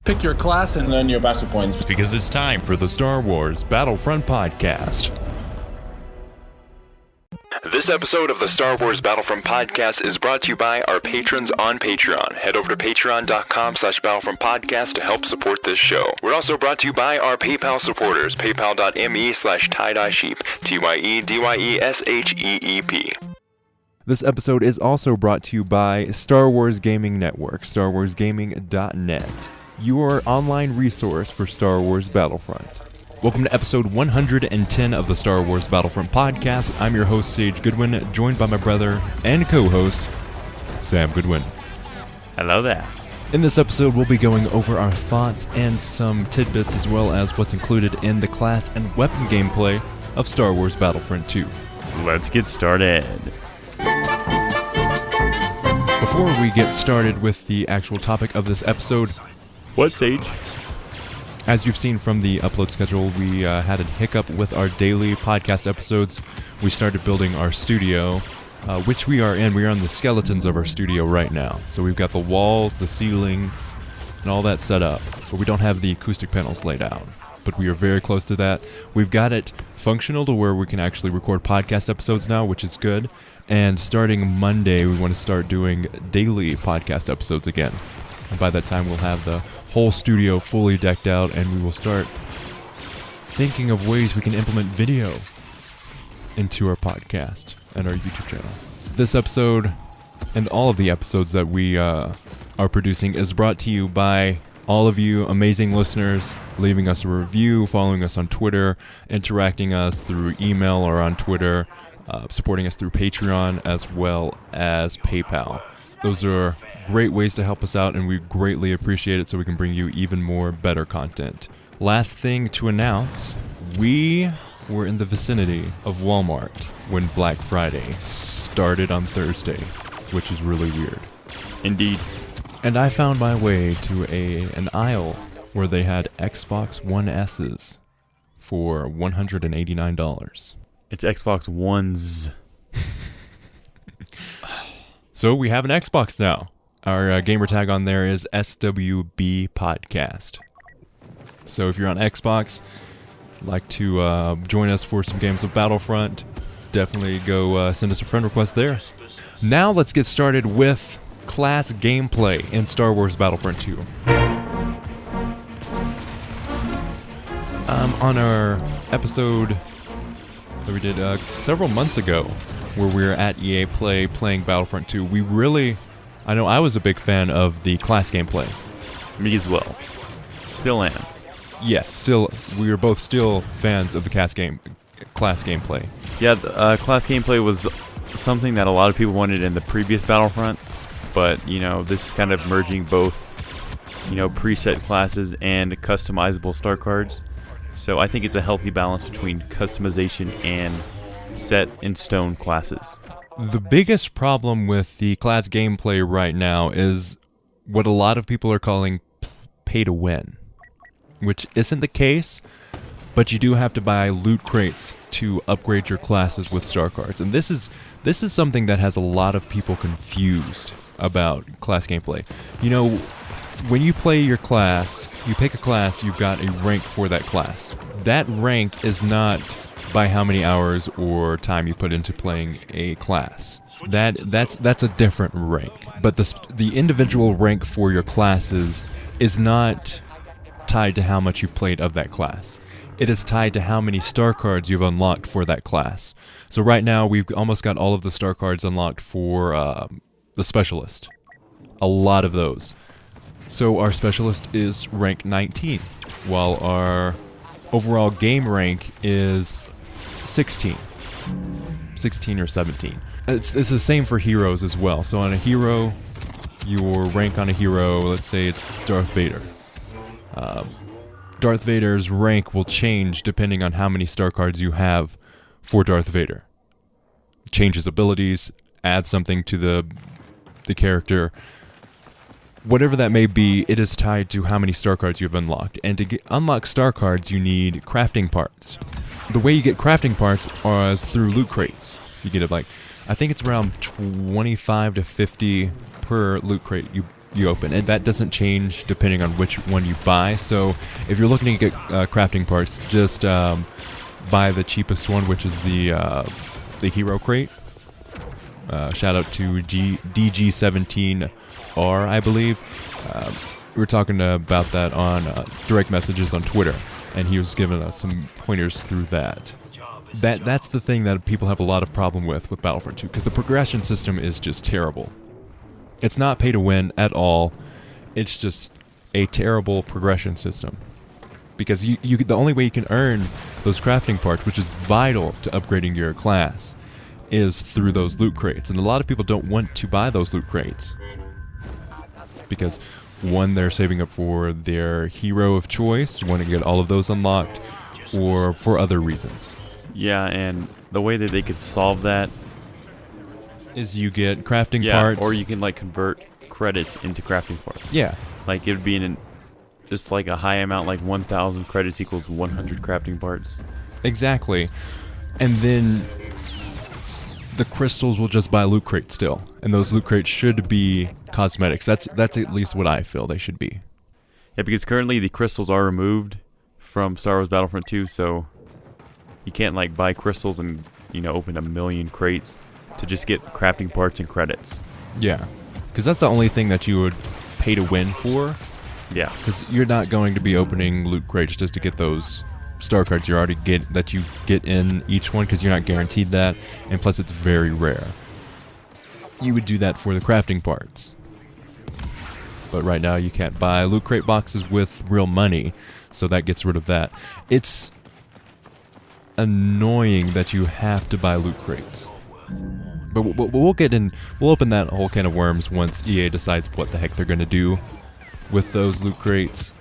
Pick your class and earn your battle points. Because it's time for the Star Wars Battlefront podcast. This episode of the Star Wars Battlefront podcast is brought to you by our patrons on Patreon. Head over to patreon.com/Battlefront podcast to help support this show. We're also brought to you by our PayPal supporters, paypal.me/tie-dye-sheep, TYEDYESHEEP. This episode is also brought to you by Star Wars Gaming Network, starwarsgaming.net, your online resource for Star Wars Battlefront. Welcome to episode 110 of the Star Wars Battlefront podcast. I'm your host, Sage Goodwin, joined by my brother and co-host, Sam Goodwin. Hello there. In this episode, we'll be going over our thoughts and some tidbits, as well as what's included in the class and weapon gameplay of Star Wars Battlefront 2. Let's get started. Before we get started with the actual topic of this episode, What, Sage? as you've seen from the upload schedule, we had a hiccup with our daily podcast episodes. We started building our studio, which we are in. We are on the skeletons of our studio right now. So we've got the walls, the ceiling, and all that set up. But we don't have the acoustic panels laid out. But we are very close to that. We've got it functional to where we can actually record podcast episodes now, which is good. And starting Monday, we want to start doing daily podcast episodes again. And by that time, we'll have the whole studio fully decked out, and we will start thinking of ways we can implement video into our podcast and our YouTube channel. This episode, and all of the episodes that we are producing, is brought to you by all of you amazing listeners, leaving us a review, following us on Twitter, interacting us through email or on Twitter, supporting us through Patreon as well as PayPal. Those are great ways to help us out, and we greatly appreciate it so we can bring you even more better content. Last thing to announce, we were in the vicinity of Walmart when Black Friday started on Thursday, which is really weird. Indeed. And I found my way to an aisle where they had Xbox One S's for $189. It's Xbox One's. So we have an Xbox now. Our gamer tag on there is SWB Podcast. So if you're on Xbox, like to join us for some games of Battlefront, definitely go send us a friend request there. Now let's get started with class gameplay in Star Wars Battlefront 2. On our episode that we did several months ago, where we were at EA Play playing Battlefront 2, I know I was a big fan of the class gameplay. Me as well. Still am. Yes, we are both still fans of the class gameplay. Yeah, class gameplay was something that a lot of people wanted in the previous Battlefront, but, this is kind of merging both, preset classes and customizable star cards. So I think it's a healthy balance between customization and set-in-stone classes. The biggest problem with the class gameplay right now is what a lot of people are calling pay-to-win, which isn't the case, but you do have to buy loot crates to upgrade your classes with star cards. And this is something that has a lot of people confused about class gameplay. When you play your class, you pick a class, you've got a rank for that class. That rank is not by how many hours or time you put into playing a class. That's a different rank. But the individual rank for your classes is not tied to how much you've played of that class. It is tied to how many star cards you've unlocked for that class. So right now, we've almost got all of the star cards unlocked for the Specialist. A lot of those. So our Specialist is rank 19, while our overall game rank is 16 or 17. It's the same for heroes as well. So on a hero, your rank on a hero, let's say it's Darth Vader. Darth Vader's rank will change depending on how many star cards you have for Darth Vader. Change his abilities, add something to the character. Whatever that may be, it is tied to how many star cards you've unlocked. And to unlock star cards, you need crafting parts. The way you get crafting parts is through loot crates. You get it I think it's around 25 to 50 per loot crate you you open, and that doesn't change depending on which one you buy. So if you're looking to get crafting parts, just buy the cheapest one, which is the hero crate. Shout out to DG17R, I believe. We were talking about that on direct messages on Twitter, and he was giving us some pointers through that. That's the thing that people have a lot of problem with Battlefront 2, because the progression system is just terrible. It's not pay to win at all. It's just a terrible progression system. Because the only way you can earn those crafting parts, which is vital to upgrading your class, is through those loot crates. And a lot of people don't want to buy those loot crates. Because, one, they're saving up for their hero of choice, want to get all of those unlocked, or for other reasons. Yeah, and the way that they could solve that is you get crafting parts. Or you can like convert credits into crafting parts. Yeah. Like it would be just like a high amount, like 1,000 credits equals 100 crafting parts. Exactly. And then the crystals will just buy loot crates still. And those loot crates should be cosmetics. That's at least what I feel they should be. Yeah, because currently the crystals are removed from Star Wars Battlefront 2, so you can't like buy crystals and, open a million crates to just get crafting parts and credits. Yeah. Because that's the only thing that you would pay to win for. Yeah. Because you're not going to be opening loot crates just to get those star cards you get in each one, because you're not guaranteed that, and plus it's very rare. You would do that for the crafting parts. But right now you can't buy loot crate boxes with real money, so that gets rid of that. It's annoying that you have to buy loot crates. But we'll open that whole can of worms once EA decides what the heck they're going to do with those loot crates.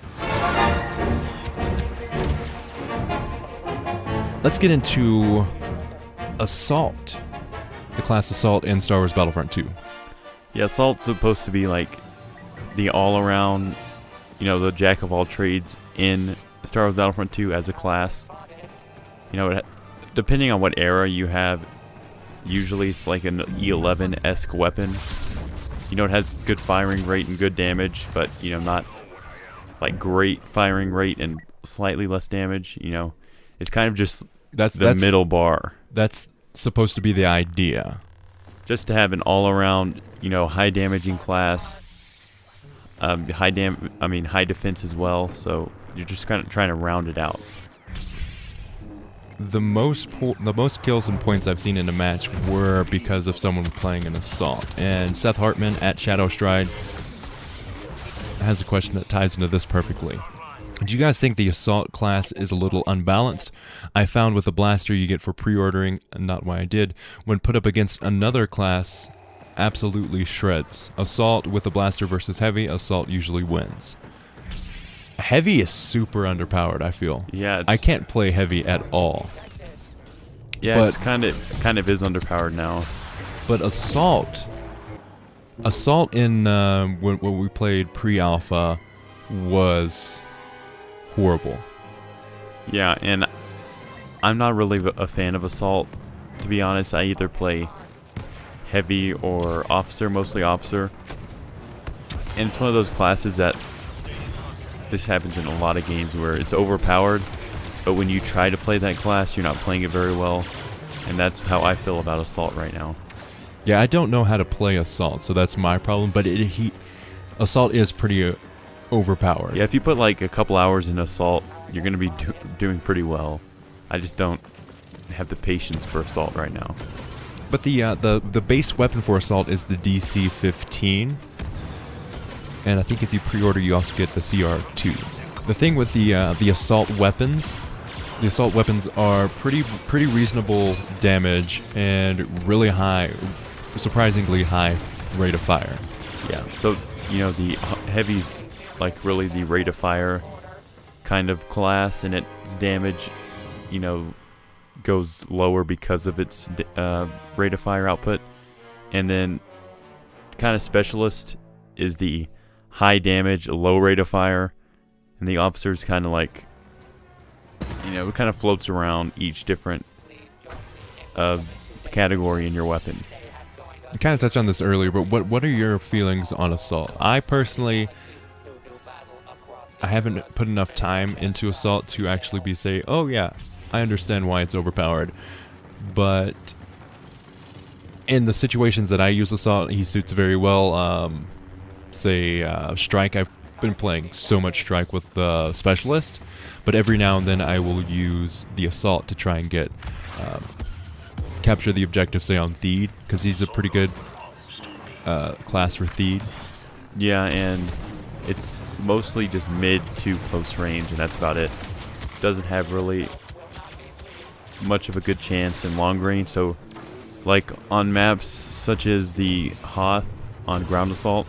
Let's get into Assault, the class Assault in Star Wars Battlefront 2. Yeah, Assault's supposed to be like the all-around, the jack of all trades in Star Wars Battlefront 2 as a class. Depending on what era you have, usually it's like an E11-esque weapon. It has good firing rate and good damage, but, not like great firing rate and slightly less damage. It's kind of just that's middle bar. That's supposed to be the idea. Just to have an all-around, high damaging class. High defense as well. So you're just kind of trying to round it out. The most kills and points I've seen in a match were because of someone playing an Assault. And Seth Hartman at Shadow Stride has a question that ties into this perfectly. Do you guys think the Assault class is a little unbalanced? I found with the blaster you get for pre-ordering, not why I did, when put up against another class, absolutely shreds. Assault with a blaster versus Heavy, Assault usually wins. Heavy is super underpowered, I feel. Yeah, I can't play Heavy at all. Yeah, but it's kind of is underpowered now. But Assault in when we played pre-alpha was horrible. Yeah, and I'm not really a fan of Assault, to be honest. I either play Heavy or Officer, mostly Officer. And it's one of those classes that this happens in a lot of games where it's overpowered, but when you try to play that class, you're not playing it very well. And that's how I feel about Assault right now. Yeah, I don't know how to play Assault, so that's my problem, but Assault is pretty overpowered. Yeah, if you put like a couple hours in Assault, you're going to be doing pretty well. I just don't have the patience for Assault right now. But the base weapon for Assault is the DC-15. And I think if you pre-order, you also get the CR2. The thing with the Assault weapons are pretty reasonable damage and really high, surprisingly high rate of fire. Yeah, so, the Heavy's like really the rate of fire kind of class, and its damage, goes lower because of its rate of fire output. And then kind of Specialist is the high damage, low rate of fire, and the Officer's kind of like, it kind of floats around each different category in your weapon. You kind of touched on this earlier, but what are your feelings on Assault? I personally, I haven't put enough time into Assault to actually say, oh yeah, I understand why it's overpowered. But in the situations that I use Assault, he suits very well. Strike, I've been playing so much Strike with Specialist, but every now and then I will use the Assault to try and get capture the objective, say on Theed, because he's a pretty good class for Theed. Yeah, and it's mostly just mid to close range, and that's about it. Doesn't have really much of a good chance in long range, so like on maps such as the Hoth on Ground Assault,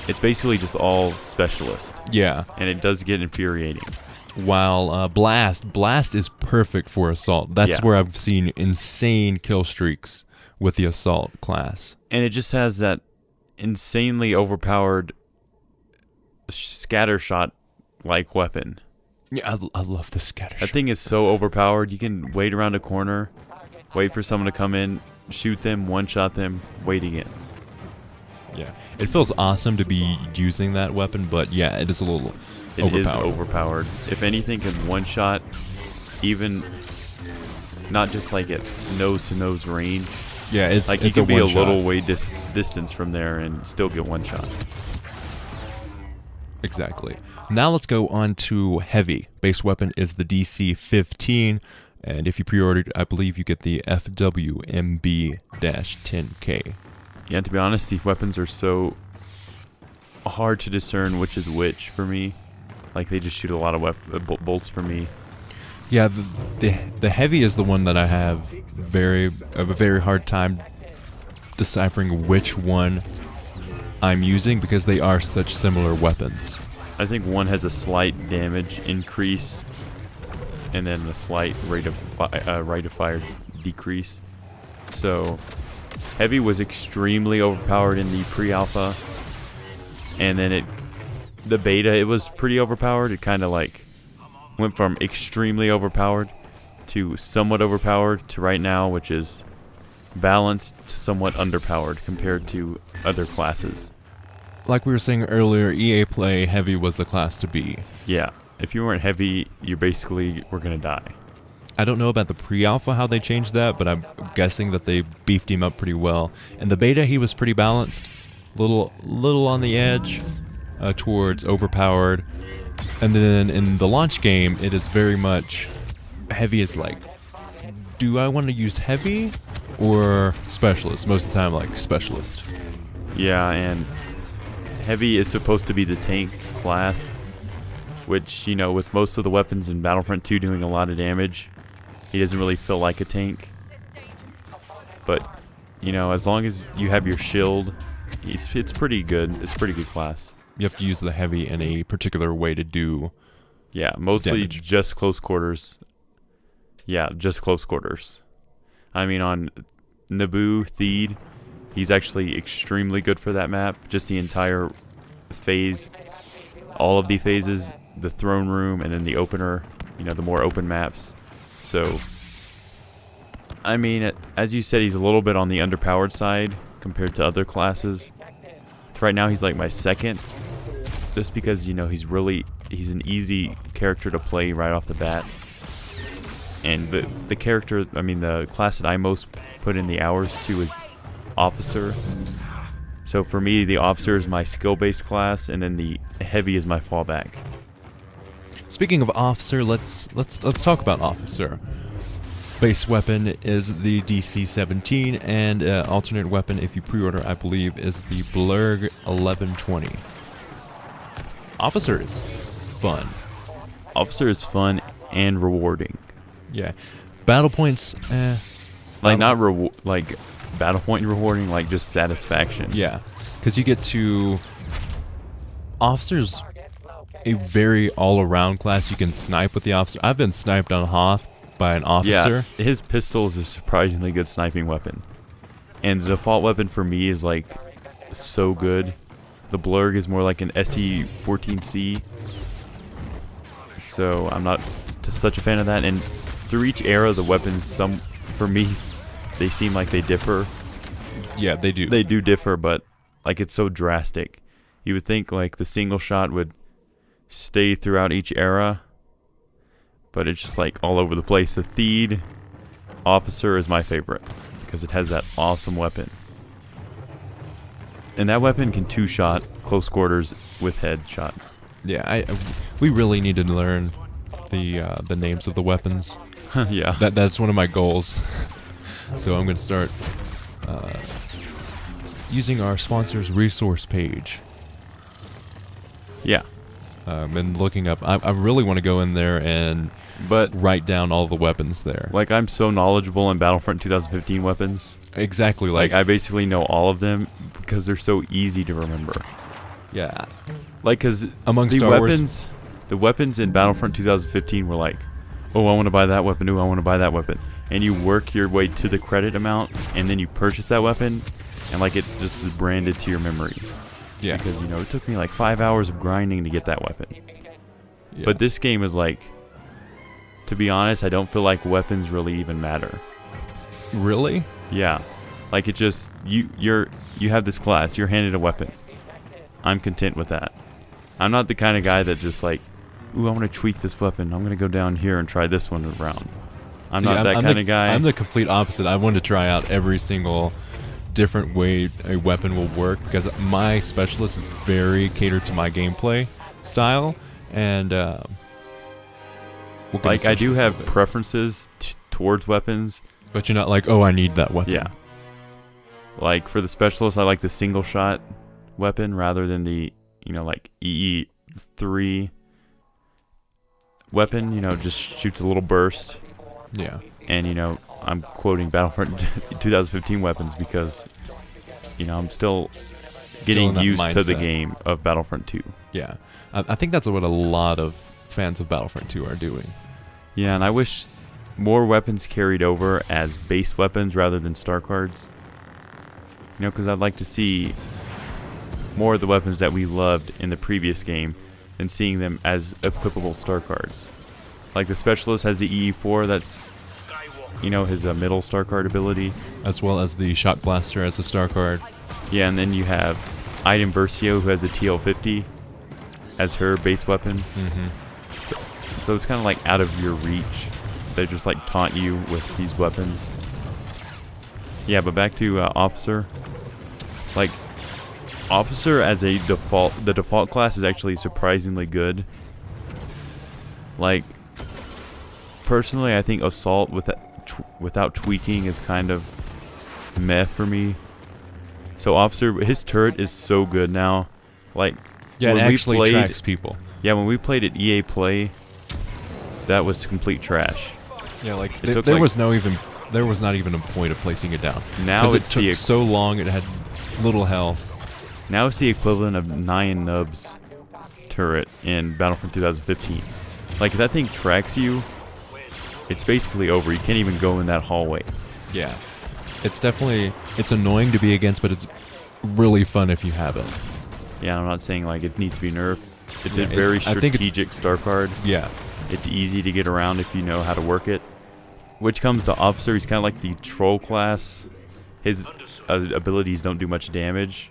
it's basically just all Specialist. Yeah. And it does get infuriating. While Blast is perfect for Assault. That's where I've seen insane kill streaks with the Assault class. And it just has that insanely overpowered scatter shot like weapon. Yeah, I love the scatter shot. That thing is so overpowered. You can wait around a corner, wait for someone to come in, shoot them, one-shot them, wait again. Yeah, it feels awesome to be using that weapon, but yeah, it is a little overpowered. It is overpowered. If anything can one-shot, even not just like at nose-to-nose range. Yeah, it's like you it's can a be a one-shot. little way distance from there and still get one shot. Exactly. Now let's go on to Heavy. Base weapon is the DC-15, and if you pre-ordered, I believe you get the FWMB-10K. Yeah, to be honest, these weapons are so hard to discern which is which for me. Like, they just shoot a lot of bolts for me. Yeah, the Heavy is the one that I have a very hard time deciphering which one I'm using because they are such similar weapons. I think one has a slight damage increase and then a slight rate of fire decrease. So Heavy was extremely overpowered in the pre-alpha, and then the beta, it was pretty overpowered. It kind of like went from extremely overpowered to somewhat overpowered to right now, which is balanced to somewhat underpowered compared to other classes. Like we were saying earlier, EA Play Heavy was the class to be. Yeah, if you weren't Heavy, you basically were going to die. I don't know about the pre-alpha, how they changed that, but I'm guessing that they beefed him up pretty well. In the beta, he was pretty balanced, little on the edge, towards overpowered. And then in the launch game, it is very much Heavy is like, do I want to use Heavy or Specialist? Most of the time, like Specialist. Yeah, and Heavy is supposed to be the tank class, which, you know, with most of the weapons in Battlefront 2 doing a lot of damage, he doesn't really feel like a tank. But, you know, as long as you have your shield, it's pretty good. It's a pretty good class. You have to use the Heavy in a particular way to do mostly damage. just close quarters. Yeah, just close quarters. I mean, on Naboo, Theed, he's actually extremely good for that map. Just the entire phase, all of the phases, the throne room, and then the opener, you know, the more open maps. So, I mean, as you said, he's a little bit on the underpowered side compared to other classes. Right now, he's like my second, just because, you know, he's an easy character to play right off the bat. And the character, I mean, the class that I most put in the hours to is Officer. So for me, the Officer is my skill-based class, and then the Heavy is my fallback. Speaking of Officer, let's talk about Officer. Base weapon is the DC-17, and alternate weapon, if you pre-order, I believe, is the Blurg 1120. Officer is fun. Officer is fun and rewarding. Yeah, battle points, like not like battle point rewarding, like just satisfaction. Yeah, because you get to Officer's a very all-around class. You can snipe with the Officer. I've been sniped on Hoth by an Officer. Yeah, his pistol is a surprisingly good sniping weapon, and the default weapon for me is like so good. The Blurg is more like an SE-14C, so I'm not such a fan of that. And through each era, the weapons, for me, they seem like they differ. Yeah, they do. They do differ, but like it's so drastic. You would think like the single shot would stay throughout each era, but it's just like all over the place. The Theed Officer is my favorite because it has that awesome weapon. And that weapon can two-shot close quarters with headshots. Yeah, we really need to learn the names of the weapons. Yeah. That's one of my goals. So I'm going to start using our sponsor's resource page. Yeah. And looking up. I really want to go in there and write down all the weapons there. Like, I'm so knowledgeable in Battlefront 2015 weapons. Exactly. Like I basically know all of them because they're so easy to remember. Yeah. Like, because amongst the weapons in Battlefront 2015 were like, oh, I want to buy that weapon. Oh, I want to buy that weapon. And you work your way to the credit amount, and then you purchase that weapon, and like it just is branded to your memory. Yeah. Because, you know, it took me like 5 hours of grinding to get that weapon. Yeah. But this game is like, to be honest, I don't feel like weapons really even matter. Really? Yeah. Like, it just, you have this class, you're handed a weapon. I'm content with that. I'm not the kind of guy that just like, ooh, I want to tweak this weapon. I'm going to go down here and try this one around. I'm not that kind of guy. I'm the complete opposite. I want to try out every single different way a weapon will work because my specialist is very catered to my gameplay style. And like, I do have preferences towards weapons. But you're not like, oh, I need that weapon. Yeah. Like, for the specialist, I like the single shot weapon rather than the, you know, like EE3 weapon, you know, just shoots a little burst. Yeah. And, you know, I'm quoting Battlefront 2015 weapons because, you know, I'm still getting used to the game of Battlefront 2. Yeah. I think that's what a lot of fans of Battlefront 2 are doing. Yeah, and I wish more weapons carried over as base weapons rather than star cards. You know, because I'd like to see more of the weapons that we loved in the previous game than seeing them as equipable star cards. Like the specialist has the EE4, that's, you know, his middle star card ability. As well as the shock blaster as a star card. Yeah, and then you have Item Versio, who has a TL50 as her base weapon. Mm-hmm. So it's kind of like out of your reach. They just like taunt you with these weapons. Yeah, but back to Officer. Like, Officer as a default, the default class is actually surprisingly good. Like, personally, I think Assault without tweaking is kind of meh for me. So Officer, his turret is so good now. Like, yeah, it actually tracks people. Yeah, when we played at EA Play, that was complete trash. Yeah, like there was not even a point of placing it down. Now it took so long. It had little health. Now it's the equivalent of 9 Nubs turret in Battlefront 2015. Like, if that thing tracks you, it's basically over. You can't even go in that hallway. Yeah, it's annoying to be against, but it's really fun if you have it. Yeah, I'm not saying like it needs to be nerfed. It's a very strategic star card. Yeah. It's easy to get around if you know how to work it. Which comes to Officer, he's kind of like the troll class. His abilities don't do much damage.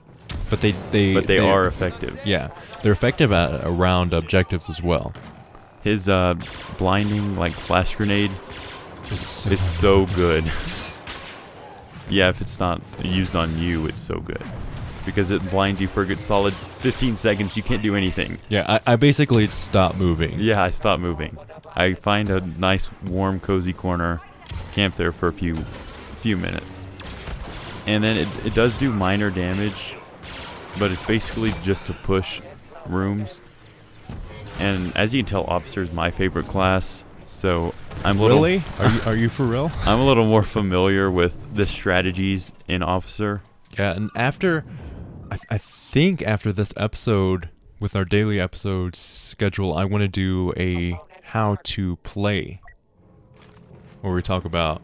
But they are effective. Yeah, they're effective around objectives as well. His blinding, like, flash grenade is so good. Yeah, if it's not used on you, it's so good. Because it blinds you for a good solid 15 seconds. You can't do anything. Yeah, I basically stop moving. Yeah, I stop moving. I find a nice, warm, cozy corner, camp there for a few minutes. And then it does do minor damage, but it's basically just to push rooms. And as you can tell, Officer is my favorite class, so I'm a little... Really? Are you for real? I'm a little more familiar with the strategies in Officer. Yeah, and I think after this episode, with our daily episode schedule, I want to do a how to play, where we talk about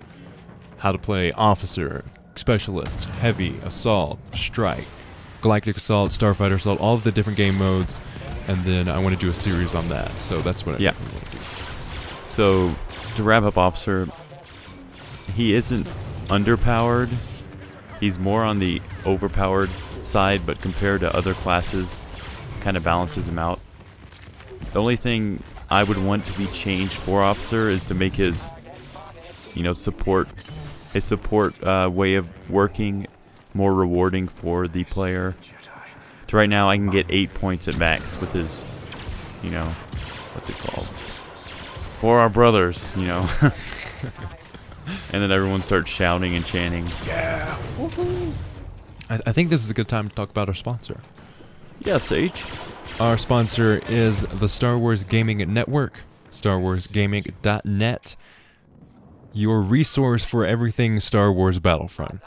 how to play Officer, Specialist, Heavy, Assault, Strike, Galactic Assault, Starfighter Assault, all of the different game modes, and then I want to do a series on that. So that's what I want to do. So to wrap up Officer, he isn't underpowered, He's more on the overpowered side, but compared to other classes, kind of balances him out. The only thing I would want to be changed for Officer is to make his, support way of working more rewarding for the player. So right now I can get 8 points at max with his, what's it called? For our brothers, And then everyone starts shouting and chanting. Yeah. I think this is a good time to talk about our sponsor. Yeah, Sage. Our sponsor is the Star Wars Gaming Network, StarWarsGaming.net, your resource for everything Star Wars Battlefront.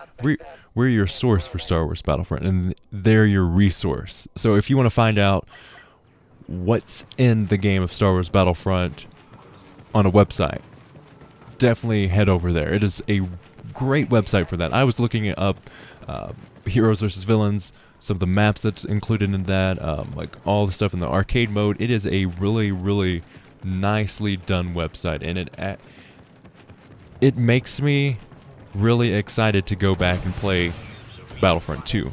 We're your source for Star Wars Battlefront, and they're your resource. So if you want to find out what's in the game of Star Wars Battlefront on a website, definitely head over there. It is a great website for that. I was looking up heroes versus villains, some of the maps that's included in that, like all the stuff in the arcade mode. It is a really, really nicely done website, and it makes me really excited to go back and play Battlefront 2.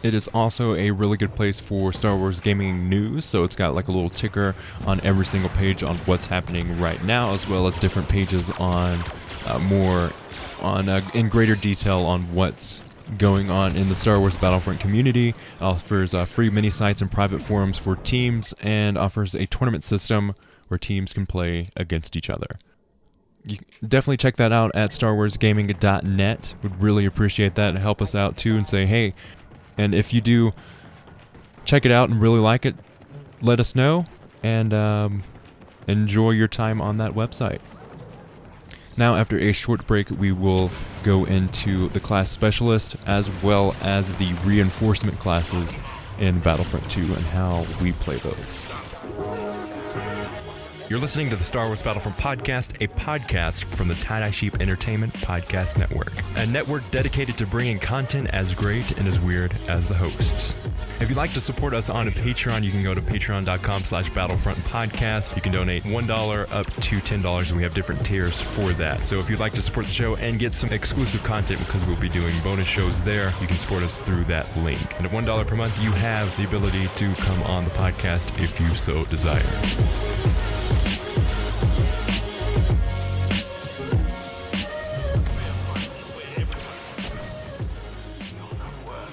It is also a really good place for Star Wars gaming news, so it's got like a little ticker on every single page on what's happening right now, as well as different pages on in greater detail on what's going on in the Star Wars Battlefront community. Offers free mini sites and private forums for teams, and offers a tournament system where teams can play against each other. You can definitely check that out at StarWarsGaming.net. Would really appreciate that and help us out too, and say hey. And if you do check it out and really like it, let us know, and enjoy your time on that website. Now, after a short break, we will go into the class specialist as well as the reinforcement classes in Battlefront 2 and how we play those. You're listening to the Star Wars Battlefront Podcast, a podcast from the Tie-Dye Sheep Entertainment Podcast Network, a network dedicated to bringing content as great and as weird as the hosts. If you'd like to support us on a Patreon, you can go to patreon.com/battlefrontpodcast. You can donate $1 up to $10, and we have different tiers for that. So if you'd like to support the show and get some exclusive content, because we'll be doing bonus shows there, you can support us through that link. And at $1 per month, you have the ability to come on the podcast if you so desire.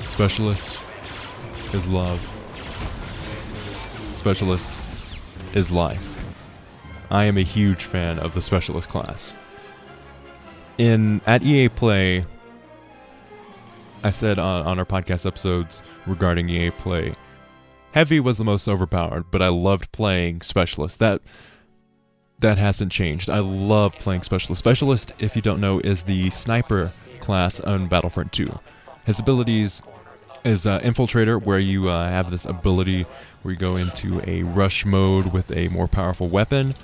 Specialist is love. Specialist is life. I am a huge fan of the Specialist class. At EA Play, I said on our podcast episodes regarding EA Play, Heavy was the most overpowered, but I loved playing Specialist. That hasn't changed. I love playing Specialist. Specialist, if you don't know, is the sniper class on Battlefront 2. His abilities is Infiltrator, where you have this ability where you go into a rush mode with a more powerful weapon,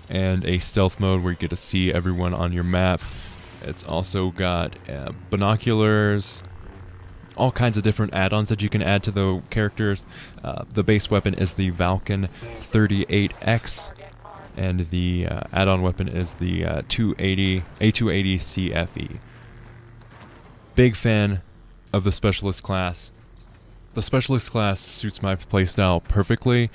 and a stealth mode where you get to see everyone on your map. It's also got binoculars, all kinds of different add-ons that you can add to the characters. The base weapon is the Valken 38X, and the add-on weapon is the A280 CFE. Big fan of the Specialist class. The Specialist class suits my playstyle perfectly.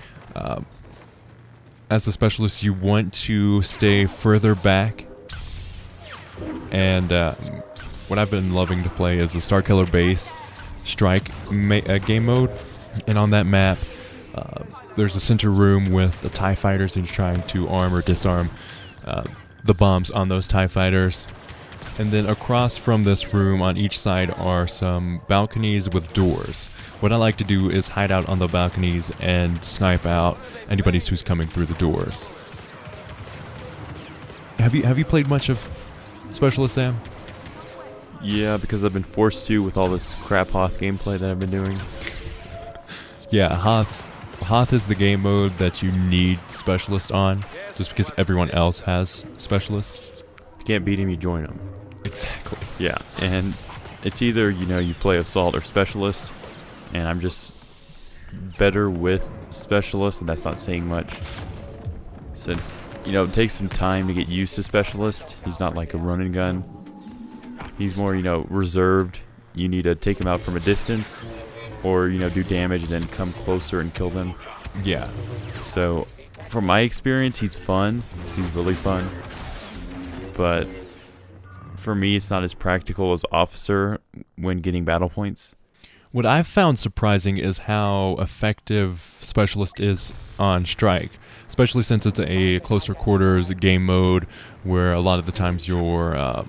As the Specialist, you want to stay further back, and what I've been loving to play is the Starkiller Base Strike game mode. And on that map, there's a center room with the TIE fighters, and you're trying to arm or disarm the bombs on those TIE fighters. And then across from this room on each side are some balconies with doors. What I like to do is hide out on the balconies and snipe out anybody who's coming through the doors. Have you played much of Specialist, Sam? Yeah, because I've been forced to with all this crap Hoth gameplay that I've been doing. Yeah, Hoth is the game mode that you need Specialist on, just because everyone else has Specialist. If you can't beat him, you join him. Exactly. Yeah, and it's either, you play Assault or Specialist, and I'm just better with Specialist, and that's not saying much, since, it takes some time to get used to Specialist. He's not like a run and gun. He's more, reserved. You need to take him out from a distance, or do damage and then come closer and kill them. Yeah. So, from my experience, he's fun. He's really fun. But for me, it's not as practical as Officer when getting battle points. What I've found surprising is how effective Specialist is on Strike, especially since it's a closer quarters game mode where a lot of the times you're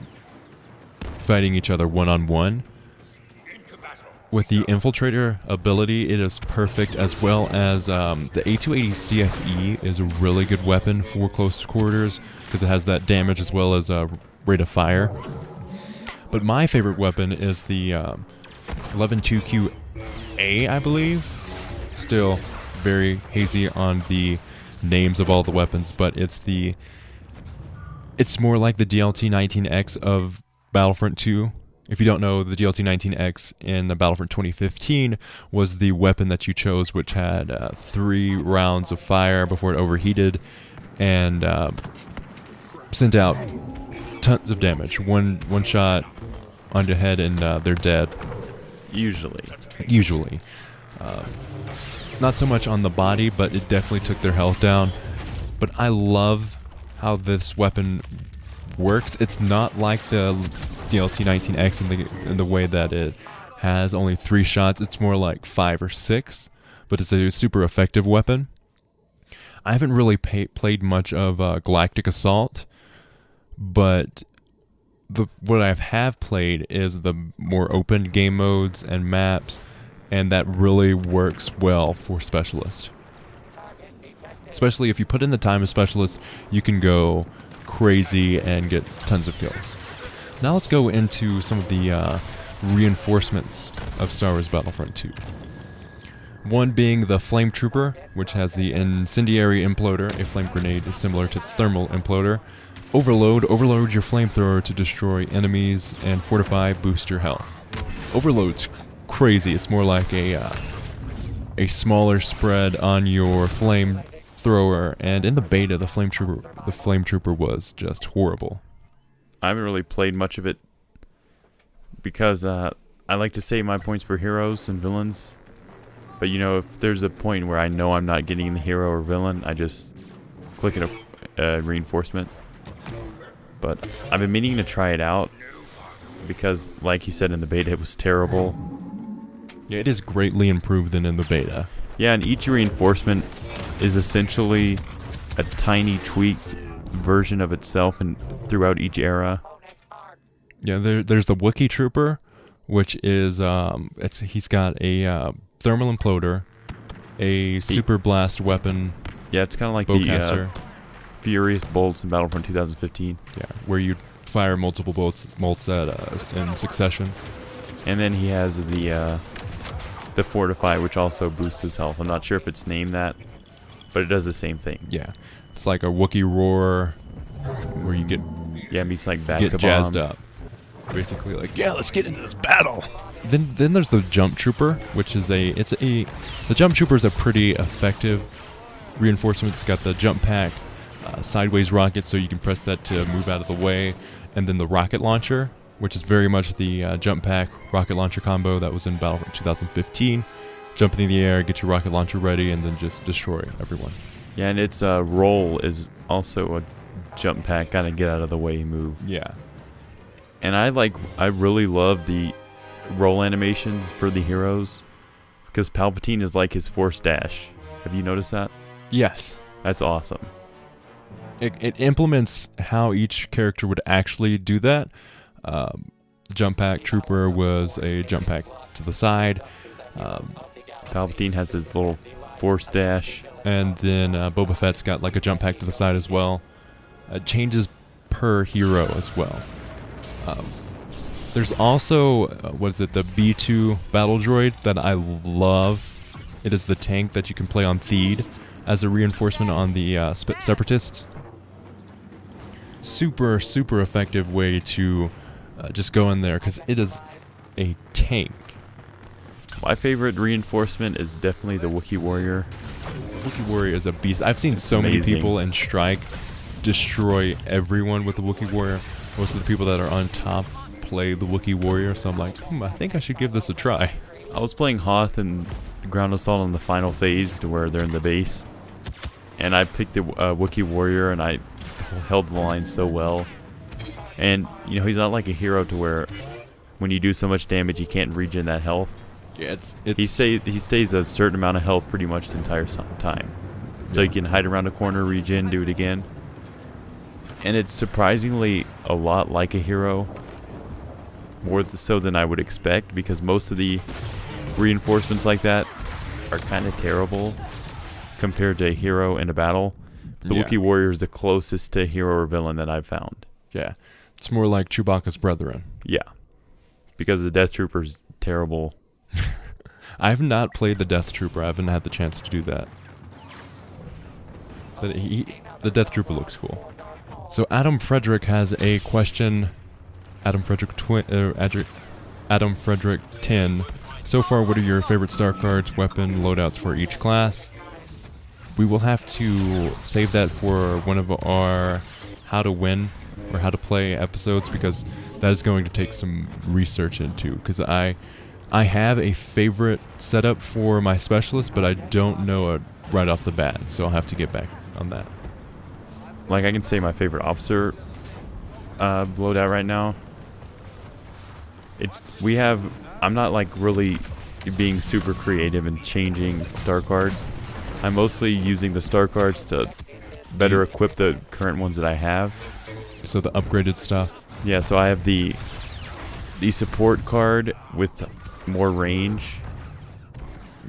fighting each other one-on-one. With the Infiltrator ability, it is perfect, as well as the A280 CFE is a really good weapon for close quarters because it has that damage as well as rate of fire. But my favorite weapon is the 112QA, I believe. Still very hazy on the names of all the weapons, but it's more like the DLT-19X of Battlefront 2. If you don't know, the DLT-19X in the Battlefront 2015 was the weapon that you chose, which had 3 rounds of fire before it overheated and sent out tons of damage. One shot on your head and they're dead. Usually. Not so much on the body, but it definitely took their health down. But I love how this weapon works. It's not like the DLT-19X in the way that it has only 3 shots. It's more like 5 or 6, but it's a super effective weapon. I haven't really played much of Galactic Assault, but what I have played is the more open game modes and maps, and that really works well for Specialist. Especially if you put in the time as Specialist, you can go crazy and get tons of kills. Now let's go into some of the reinforcements of Star Wars Battlefront 2. One being the Flame Trooper, which has the Incendiary Imploder, a flame grenade similar to the Thermal Imploder. Overload your flamethrower to destroy enemies and fortify, boost your health. Overload's crazy. It's more like a smaller spread on your flamethrower, and in the beta, the Flame Trooper was just horrible. I haven't really played much of it because I like to save my points for heroes and villains. But if there's a point where I know I'm not getting the hero or villain, I just click a reinforcement. But I've been meaning to try it out because, like you said in the beta, it was terrible. Yeah, it is greatly improved than in the beta. Yeah, and each reinforcement is essentially a tiny tweaked version of itself and throughout each era. Yeah, there's the Wookiee Trooper, which is he's got a thermal imploder, a super blast weapon. Yeah, it's kind of like bowcaster. The Furious bolts in Battlefront 2015. Yeah, where you fire multiple bolts in succession. And then he has the Fortify, which also boosts his health. I'm not sure if it's named that, but it does the same thing. Yeah, it's like a Wookiee roar, where you get meets like bad get jazzed up. Basically, like, yeah, let's get into this battle. Then there's the Jump Trooper, which is the Jump Trooper is a pretty effective reinforcement. It's got the jump pack, sideways rocket, so you can press that to move out of the way, and then the rocket launcher, which is very much the jump pack rocket launcher combo that was in Battlefront 2015. Jump in the air, get your rocket launcher ready, and then just destroy everyone. Yeah, and its roll is also a jump pack, kind of get out of the way move. Yeah. And I really love the roll animations for the heroes because Palpatine is like his Force dash. Have you noticed that? Yes. That's awesome. It implements how each character would actually do that. Jump pack Trooper was a jump pack to the side. Palpatine has his little Force dash. And then Boba Fett's got like a jump pack to the side as well. Changes per hero as well. There's also, the B2 battle droid that I love. It is the tank that you can play on Theed as a reinforcement on the Separatists. Super, super effective way to just go in there because it is a tank. My favorite reinforcement is definitely the Wookiee Warrior. Wookiee Warrior is a beast. I've seen so many people in Strike destroy everyone with the Wookiee Warrior. Most of the people that are on top play the Wookiee Warrior, so I'm like, I think I should give this a try. I was playing Hoth and Ground Assault on the final phase to where they're in the base. And I picked the Wookiee Warrior, and I held the line so well. And, he's not like a hero to where when you do so much damage, you can't regen that health. Yeah, he stays a certain amount of health pretty much the entire time. So you can hide around a corner, regen, do it again. And it's surprisingly a lot like a hero. More so than I would expect, because most of the reinforcements like that are kind of terrible compared to a hero in a battle. The Wookiee Warrior is the closest to hero or villain that I've found. Yeah. It's more like Chewbacca's brethren. Yeah. Because the Death Trooper's terrible. I have not played the Death Trooper. I haven't had the chance to do that. But the Death Trooper looks cool. So Adam Frederick has a question. Adam Frederick 10. So far, what are your favorite star cards, weapon, loadouts for each class? We will have to save that for one of our how to win or how to play episodes, because that is going to take some research into. Because I have a favorite setup for my specialist, but I don't know it right off the bat, so I'll have to get back on that. Like, I can say my favorite officer loadout right now. I'm not like really being super creative and changing star cards. I'm mostly using the star cards to better equip the current ones that I have. So the upgraded stuff? Yeah, so I have the support card with more range.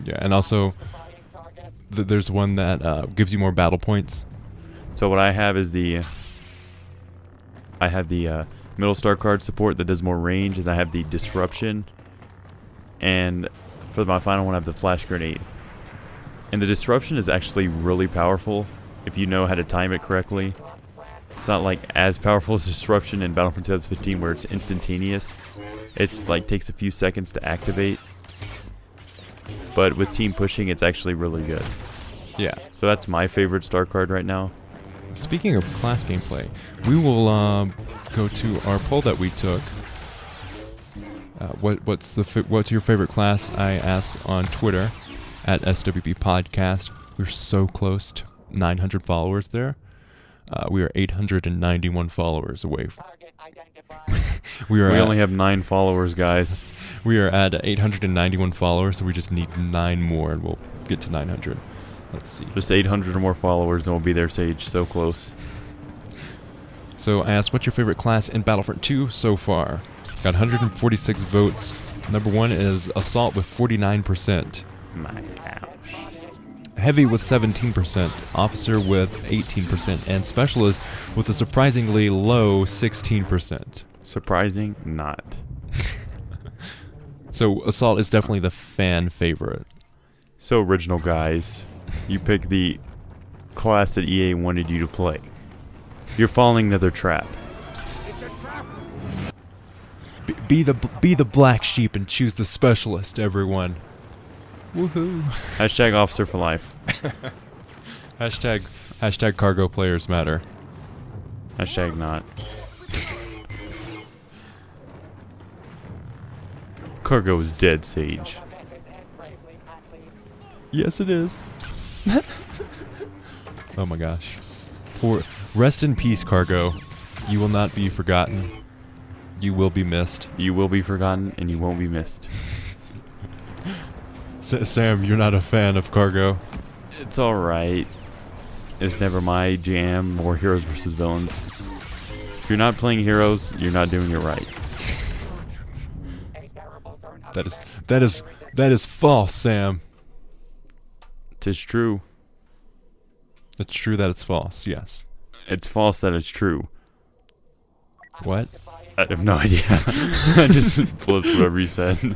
Yeah, and also there's one that gives you more battle points. So what I have is I have the middle star card support that does more range, and I have the disruption. And for my final one, I have the flash grenade. And the disruption is actually really powerful if you know how to time it correctly. It's not like as powerful as disruption in Battlefront 2015 where it's instantaneous. It's like takes a few seconds to activate. But with team pushing, it's actually really good. Yeah. So that's my favorite star card right now. Speaking of class gameplay, we will go to our poll that we took. What's your favorite class? I asked on Twitter at SWBP Podcast. We're so close to 900 followers there. We are 891 followers away. We only have 9 followers, guys. We are at 891 followers, so we just need 9 more, and we'll get to 900. Let's see. Just 800 or more followers, and we'll be there, Sage. So close. So I asked, what's your favorite class in Battlefront 2 so far? Got 146 votes. Number 1 is Assault with 49%. My gosh. Heavy with 17%. Officer with 18%. And Specialist with a surprisingly low 16%. Surprising? Not. So Assault is definitely the fan favorite. So original, guys. You pick the class that EA wanted you to play. You're falling into their trap. Be the black sheep and choose the Specialist, everyone. Woohoo. Hashtag officer for life. Hashtag cargo players matter. Hashtag not. Cargo is dead, Sage. Yes, it is. Oh my gosh. Rest in peace, Cargo. You will not be forgotten. You will be missed. You will be forgotten, and you won't be missed. Sam, you're not a fan of Cargo. It's alright. It's never my jam, more heroes versus villains. If you're not playing heroes, you're not doing it right. That is false, Sam. 'Tis true. It's true that it's false, yes. It's false that it's true. What? I have no idea. I just flipped whatever you said.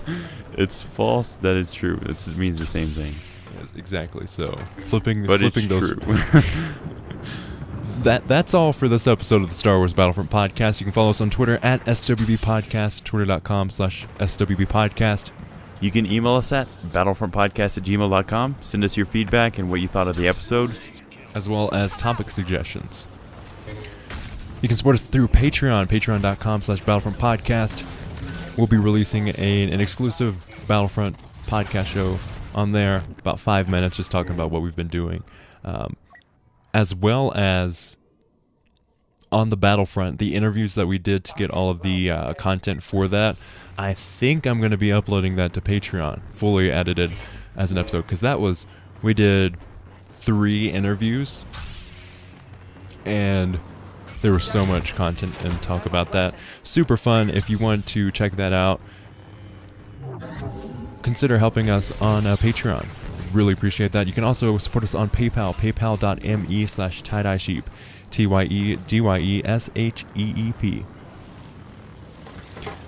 It's false that it's true. It means the same thing. Yes, exactly. So flipping but those. It's true. That's all for this episode of the Star Wars Battlefront Podcast. You can follow us on Twitter at SWB Podcast, twitter.com/SWB Podcast. You can email us at battlefrontpodcast@gmail.com. Send us your feedback and what you thought of the episode, as well as topic suggestions. You can support us through Patreon, patreon.com/Battlefront Podcast. We'll be releasing an exclusive Battlefront podcast show on there, about 5 minutes, just talking about what we've been doing. As well as on the Battlefront, the interviews that we did to get all of the content for that. I think I'm going to be uploading that to Patreon, fully edited as an episode, because we did 3 interviews, and there was so much content and talk about that. Super fun. If you want to check that out, consider helping us on Patreon. Really appreciate that. You can also support us on PayPal, paypal.me/TieDyeSheep, TYEDYESHEEP.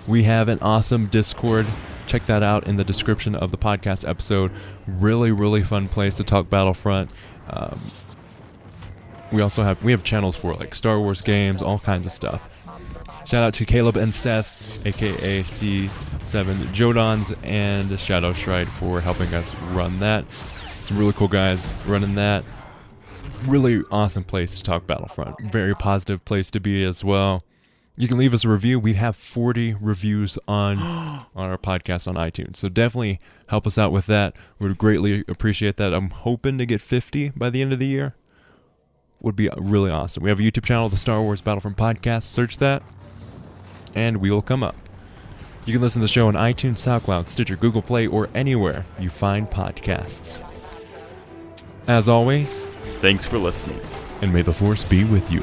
We have an awesome Discord. Check that out in the description of the podcast episode. Really, really fun place to talk Battlefront. We have channels for like Star Wars games, all kinds of stuff. Shout out to Caleb and Seth, aka C7 Jodons, and Shadow Stride for helping us run that. Some really cool guys running that. Really awesome place to talk Battlefront. Very positive place to be as well. You can leave us a review. We have 40 reviews on our podcast on iTunes, so definitely help us out with that. We would greatly appreciate that. I'm hoping to get 50 by the end of the year. Would be really awesome. We have a YouTube channel, the Star Wars Battlefront Podcast. Search that, and we will come up. You can listen to the show on iTunes, SoundCloud, Stitcher, Google Play, or anywhere you find podcasts. As always, Thanks for listening. and may the Force be with you.